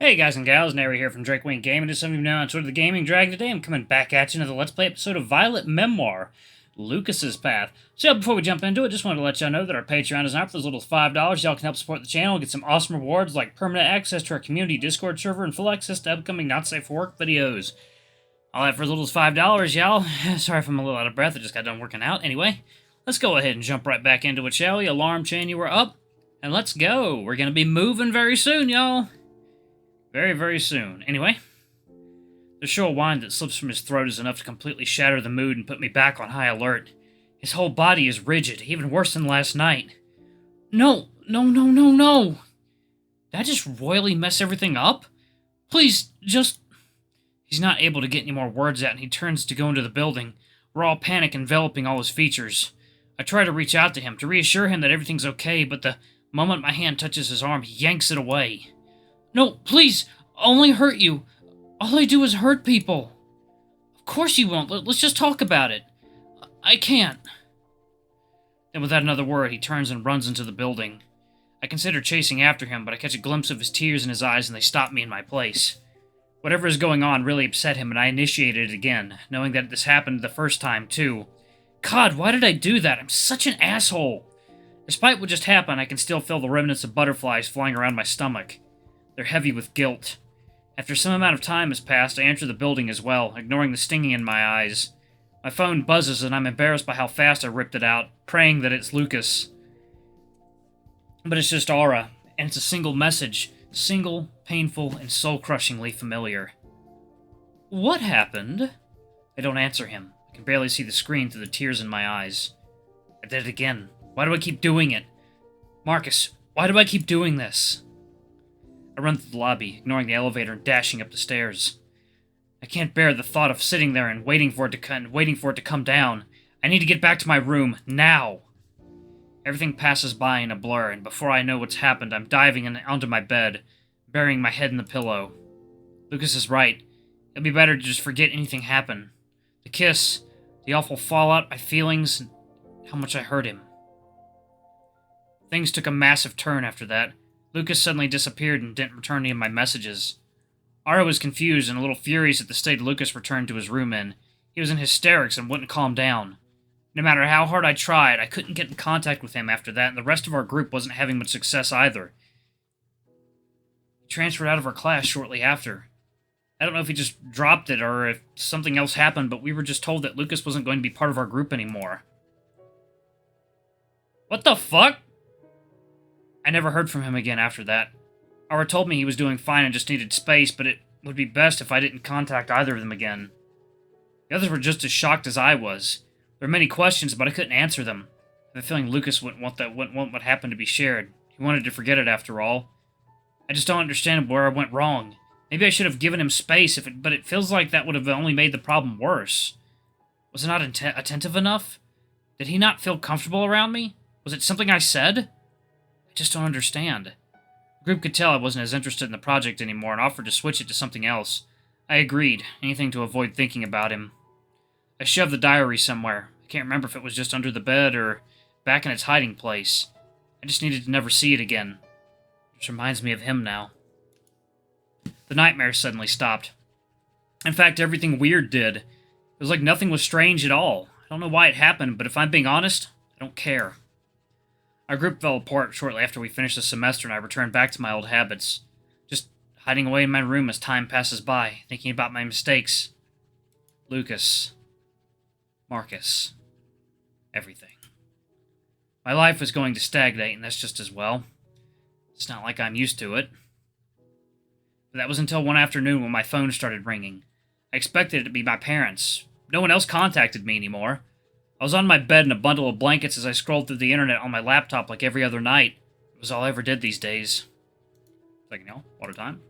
Hey guys and gals, Nary here from Drake Wayne Gaming. As some of you know on Twitter, the Gaming Dragon. Today I'm coming back at you another Let's Play episode of Violet Memoir, Lucas's Path. So before we jump into it, just wanted to let y'all know that our Patreon is out for as little as $5. Y'all can help support the channel, get some awesome rewards like permanent access to our community Discord server and full access to upcoming Not Safe for Work videos. All that for as little as $5, y'all. Sorry if I'm a little out of breath, I just got done working out. Anyway, let's go ahead and jump right back into it, shall we? Alarm chain, you were up, and let's go. We're gonna be moving very soon, y'all. Very, very soon. Anyway, the shrill whine that slips from his throat is enough to completely shatter the mood and put me back on high alert. His whole body is rigid, even worse than last night. No! Did I just royally mess everything up? Please, just... He's not able to get any more words out, and he turns to go into the building, raw panic enveloping all his features. I try to reach out to him, to reassure him that everything's okay, but the moment my hand touches his arm, he yanks it away. No, please! I'll only hurt you. All I do is hurt people. Of course you won't. Let's just talk about it. I can't. Then without another word, he turns and runs into the building. I consider chasing after him, but I catch a glimpse of his tears in his eyes and they stop me in my place. Whatever is going on really upset him, and I initiated it again, knowing that this happened the first time, too. God, why did I do that? I'm such an asshole. Despite what just happened, I can still feel the remnants of butterflies flying around my stomach. They're heavy with guilt. After some amount of time has passed, I enter the building as well, ignoring the stinging in my eyes. My phone buzzes and I'm embarrassed by how fast I ripped it out, praying that it's Lucas. But it's just Aura, and it's a single message. Single, painful, and soul-crushingly familiar. What happened? I don't answer him. I can barely see the screen through the tears in my eyes. I did it again. Why do I keep doing it? Marcus, why do I keep doing this? I run through the lobby, ignoring the elevator and dashing up the stairs. I can't bear the thought of sitting there and waiting for it to come down. I need to get back to my room, now! Everything passes by in a blur, and before I know what's happened, I'm diving onto my bed, burying my head in the pillow. Lucas is right. It'd be better to just forget anything happened. The kiss, the awful fallout, my feelings, and how much I hurt him. Things took a massive turn after that. Lucas suddenly disappeared and didn't return any of my messages. Ara was confused and a little furious at the state Lucas returned to his room in. He was in hysterics and wouldn't calm down. No matter how hard I tried, I couldn't get in contact with him after that, and the rest of our group wasn't having much success either. He transferred out of our class shortly after. I don't know if he just dropped it or if something else happened, but we were just told that Lucas wasn't going to be part of our group anymore. What the fuck? I never heard from him again after that. Ara told me he was doing fine and just needed space, but it would be best if I didn't contact either of them again. The others were just as shocked as I was. There were many questions, but I couldn't answer them. I have a feeling Lucas wouldn't want what happened to be shared. He wanted to forget it after all. I just don't understand where I went wrong. Maybe I should have given him space, but it feels like that would have only made the problem worse. Was I not attentive enough? Did he not feel comfortable around me? Was it something I said? I just don't understand. The group could tell I wasn't as interested in the project anymore and offered to switch it to something else. I agreed, anything to avoid thinking about him. I shoved the diary somewhere. I can't remember if it was just under the bed or back in its hiding place. I just needed to never see it again. It just reminds me of him now. The nightmares suddenly stopped. In fact, everything weird did. It was like nothing was strange at all. I don't know why it happened, but if I'm being honest, I don't care. Our group fell apart shortly after we finished the semester and I returned back to my old habits. Just hiding away in my room as time passes by, thinking about my mistakes. Lucas. Marcus. Everything. My life was going to stagnate, and that's just as well. It's not like I'm used to it. But that was until one afternoon when my phone started ringing. I expected it to be my parents. No one else contacted me anymore. I was on my bed in a bundle of blankets as I scrolled through the internet on my laptop like every other night. It was all I ever did these days. Like, water time.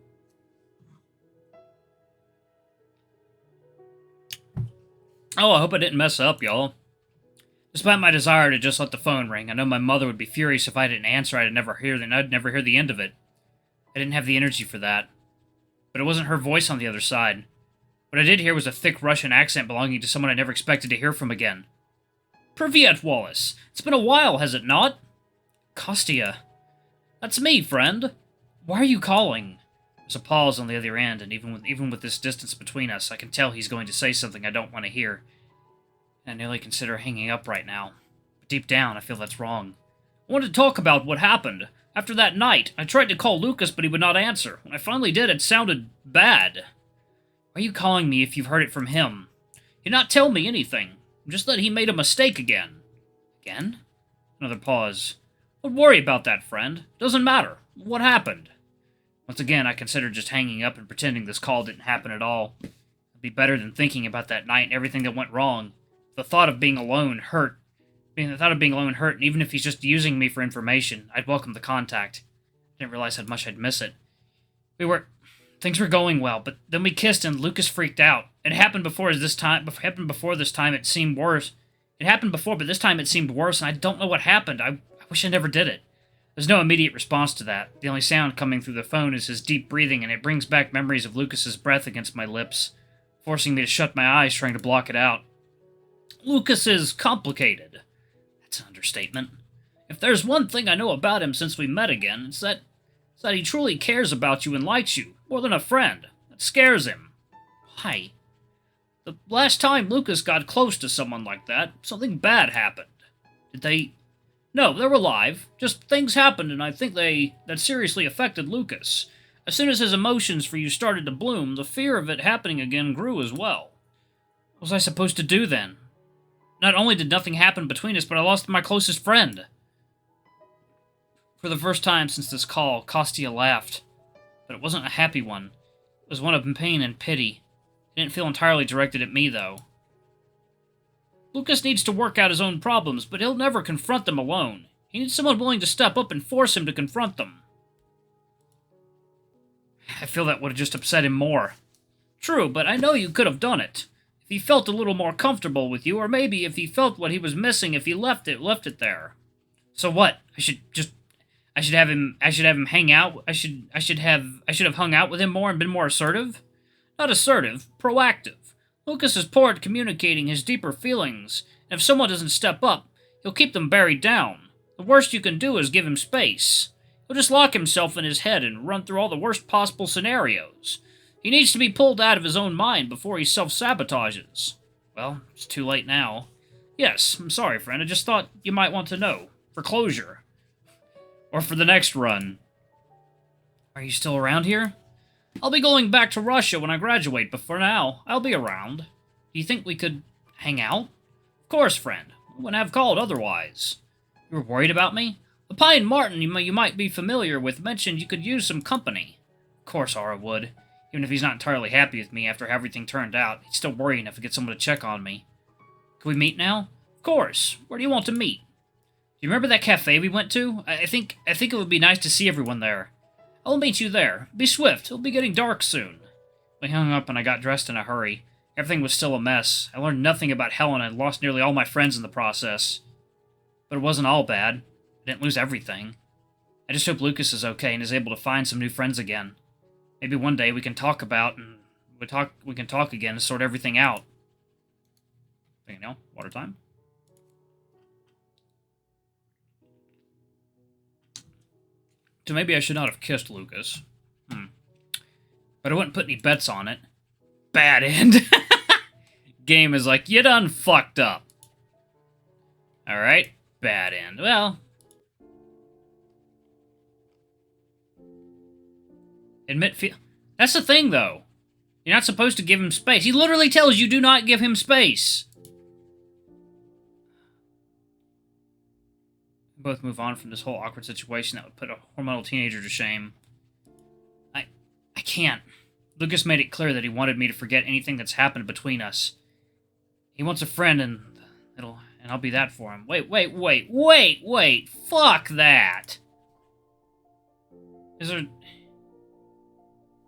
Oh, I hope I didn't mess up, y'all. Despite my desire to just let the phone ring, I know my mother would be furious if I didn't answer. I'd never hear the end of it. I didn't have the energy for that. But it wasn't her voice on the other side. What I did hear was a thick Russian accent belonging to someone I never expected to hear from again. Privyet, Wallace. It's been a while, has it not? Kostya. That's me, friend. Why are you calling? There's a pause on the other end, and even with this distance between us, I can tell he's going to say something I don't want to hear. I nearly consider hanging up right now. But deep down, I feel that's wrong. I wanted to talk about what happened. After that night, I tried to call Lucas, but he would not answer. When I finally did, it sounded bad. Why are you calling me if you've heard it from him? He did not tell me anything. Just that he made a mistake again. Again? Another pause. Don't worry about that, friend. Doesn't matter. What happened? Once again, I considered just hanging up and pretending this call didn't happen at all. It'd be better than thinking about that night and everything that went wrong. The thought of being alone hurt. The thought of being alone hurt, and even if he's just using me for information, I'd welcome the contact. I didn't realize how much I'd miss it. Things were going well, but then we kissed and Lucas freaked out. It happened before this time. It seemed worse. It happened before, but this time it seemed worse, and I don't know what happened. I wish I never did it. There's no immediate response to that. The only sound coming through the phone is his deep breathing, and it brings back memories of Lucas's breath against my lips, forcing me to shut my eyes, trying to block it out. Lucas is complicated. That's an understatement. If there's one thing I know about him since we met again, it's that he truly cares about you and likes you, more than a friend. That scares him. Why? The last time Lucas got close to someone like that, something bad happened. Did they... No, they were alive. Just things happened, and I think that seriously affected Lucas. As soon as his emotions for you started to bloom, the fear of it happening again grew as well. What was I supposed to do then? Not only did nothing happen between us, but I lost my closest friend. For the first time since this call, Kostya laughed. But it wasn't a happy one. It was one of pain and pity. It didn't feel entirely directed at me, though. Lucas needs to work out his own problems, but he'll never confront them alone. He needs someone willing to step up and force him to confront them. I feel that would have just upset him more. True, but I know you could have done it. If he felt a little more comfortable with you, or maybe if he felt what he was missing if he left it there. So what? I should have him hang out. I should have hung out with him more and been more assertive? Not assertive, proactive. Lucas is poor at communicating his deeper feelings, and if someone doesn't step up, he'll keep them buried down. The worst you can do is give him space. He'll just lock himself in his head and run through all the worst possible scenarios. He needs to be pulled out of his own mind before he self-sabotages. Well, it's too late now. Yes, I'm sorry, friend. I just thought you might want to know. For closure. Or for the next run. Are you still around here? I'll be going back to Russia when I graduate, but for now, I'll be around. Do you think we could hang out? Of course, friend. I wouldn't have called otherwise. You were worried about me? The Pine Martin you might be familiar with mentioned you could use some company. Of course Aura would. Even if he's not entirely happy with me after everything turned out, he'd still worry enough to get someone to check on me. Can we meet now? Of course. Where do you want to meet? Do you remember that cafe we went to? I think it would be nice to see everyone there. I'll meet you there. Be swift. It'll be getting dark soon. We hung up and I got dressed in a hurry. Everything was still a mess. I learned nothing about Helen and lost nearly all my friends in the process. But it wasn't all bad. I didn't lose everything. I just hope Lucas is okay and is able to find some new friends again. Maybe one day we can talk again and sort everything out. Water time? So maybe I should not have kissed Lucas. But I wouldn't put any bets on it. Bad end. Game is like, you done fucked up. Alright, bad end. Well. That's the thing, though. You're not supposed to give him space. He literally tells you do not give him space. Both move on from this whole awkward situation that would put a hormonal teenager to shame. I can't. Lucas made it clear that he wanted me to forget anything that's happened between us. He wants a friend, and I'll be that for him. Wait. Fuck that. Is there...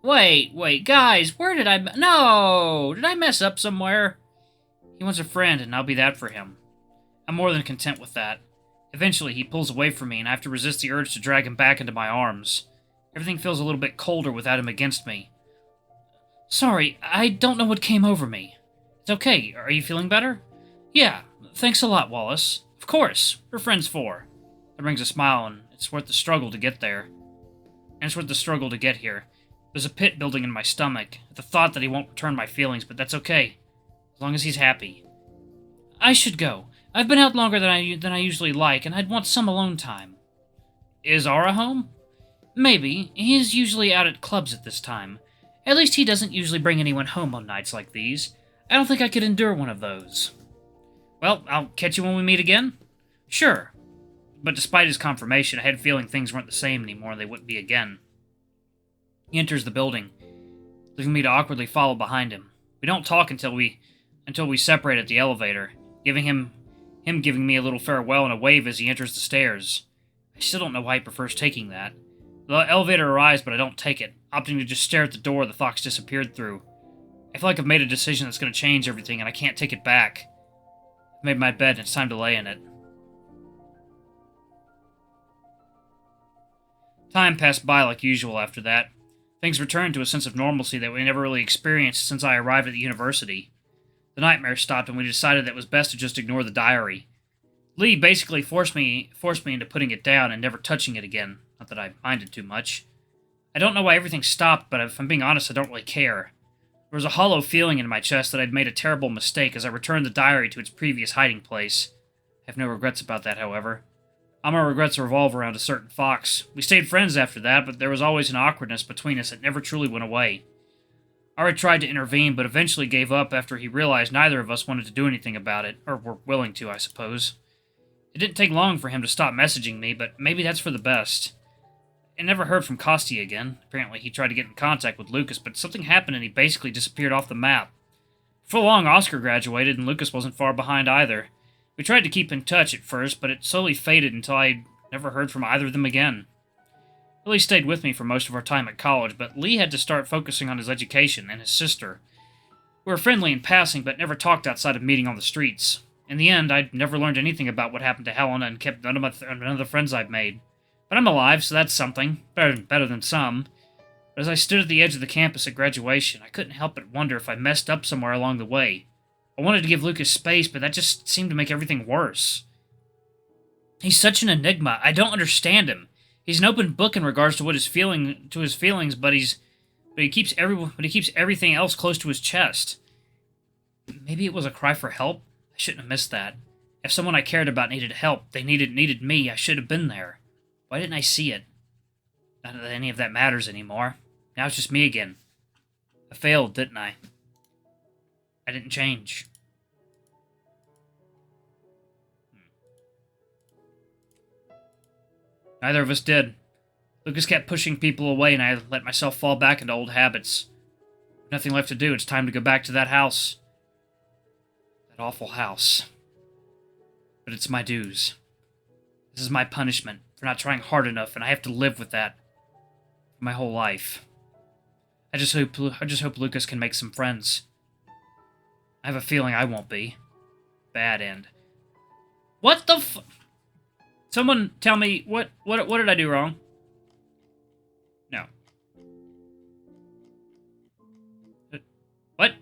Wait, guys, where did I... No! Did I mess up somewhere? He wants a friend, and I'll be that for him. I'm more than content with that. Eventually, he pulls away from me, and I have to resist the urge to drag him back into my arms. Everything feels a little bit colder without him against me. Sorry, I don't know what came over me. It's okay. Are you feeling better? Yeah, thanks a lot, Wallace. Of course. We're friends for. That brings a smile, and it's worth the struggle to get there. And it's worth the struggle to get here. There's a pit building in my stomach at the thought that he won't return my feelings, but that's okay, as long as he's happy. I should go. I've been out longer than I usually like, and I'd want some alone time. Is Aura home? Maybe. He's usually out at clubs at this time. At least he doesn't usually bring anyone home on nights like these. I don't think I could endure one of those. Well, I'll catch you when we meet again? Sure. But despite his confirmation, I had a feeling things weren't the same anymore and they wouldn't be again. He enters the building, leaving me to awkwardly follow behind him. We don't talk until we separate at the elevator, giving me a little farewell and a wave as he enters the stairs. I still don't know why he prefers taking that. The elevator arrives, but I don't take it, opting to just stare at the door the fox disappeared through. I feel like I've made a decision that's going to change everything, and I can't take it back. I've made my bed, and it's time to lay in it. Time passed by like usual after that. Things returned to a sense of normalcy that we never really experienced since I arrived at the university. The nightmare stopped, and we decided that it was best to just ignore the diary. Lee basically forced me into putting it down and never touching it again. Not that I minded too much. I don't know why everything stopped, but if I'm being honest, I don't really care. There was a hollow feeling in my chest that I'd made a terrible mistake as I returned the diary to its previous hiding place. I have no regrets about that, however. All my regrets revolve around a certain fox. We stayed friends after that, but there was always an awkwardness between us that never truly went away. Ari tried to intervene, but eventually gave up after he realized neither of us wanted to do anything about it, or were willing to, I suppose. It didn't take long for him to stop messaging me, but maybe that's for the best. I never heard from Kosti again. Apparently he tried to get in contact with Lucas, but something happened and he basically disappeared off the map. Before long, Oscar graduated, and Lucas wasn't far behind either. We tried to keep in touch at first, but it slowly faded until I never heard from either of them again. Billy stayed with me for most of our time at college, but Lee had to start focusing on his education and his sister. We were friendly in passing, but never talked outside of meeting on the streets. In the end, I never learned anything about what happened to Helena and kept none of the friends I've made. But I'm alive, so that's something. Better than some. But as I stood at the edge of the campus at graduation, I couldn't help but wonder if I messed up somewhere along the way. I wanted to give Lucas space, but that just seemed to make everything worse. He's such an enigma. I don't understand him. He's an open book in regards to his feelings, but he keeps everything else close to his chest. Maybe it was a cry for help. I shouldn't have missed that. If someone I cared about needed help, they needed me, I should have been there. Why didn't I see it? Not that any of that matters anymore. Now it's just me again. I failed, didn't I? I didn't change. Neither of us did. Lucas kept pushing people away, and I let myself fall back into old habits. Nothing left to do. It's time to go back to that house. That awful house. But it's my dues. This is my punishment for not trying hard enough, and I have to live with that for my whole life. I just hope Lucas can make some friends. I have a feeling I won't be. Bad end. What the f... Someone tell me, what did I do wrong? No. What?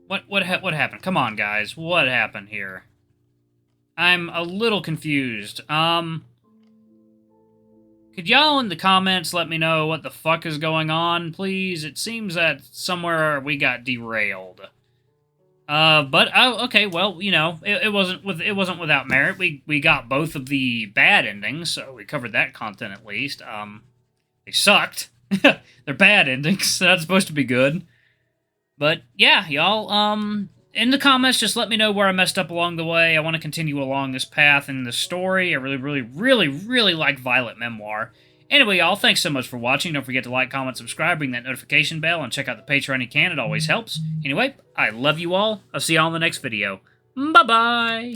What? What happened? Come on, guys. What happened here? I'm a little confused. Could y'all in the comments let me know what the fuck is going on, please? It seems that somewhere we got derailed. Okay, well, you know, it wasn't without merit. We got both of the bad endings, so we covered that content at least. They sucked. They're bad endings, so that's supposed to be good. But yeah, y'all, in the comments, just let me know where I messed up along the way. I want to continue along this path in the story. I really like Violet Memoir. Anyway, y'all, thanks so much for watching. Don't forget to like, comment, subscribe, ring that notification bell, and check out the Patreon you can. It always helps. Anyway, I love you all. I'll see y'all in the next video. Bye-bye!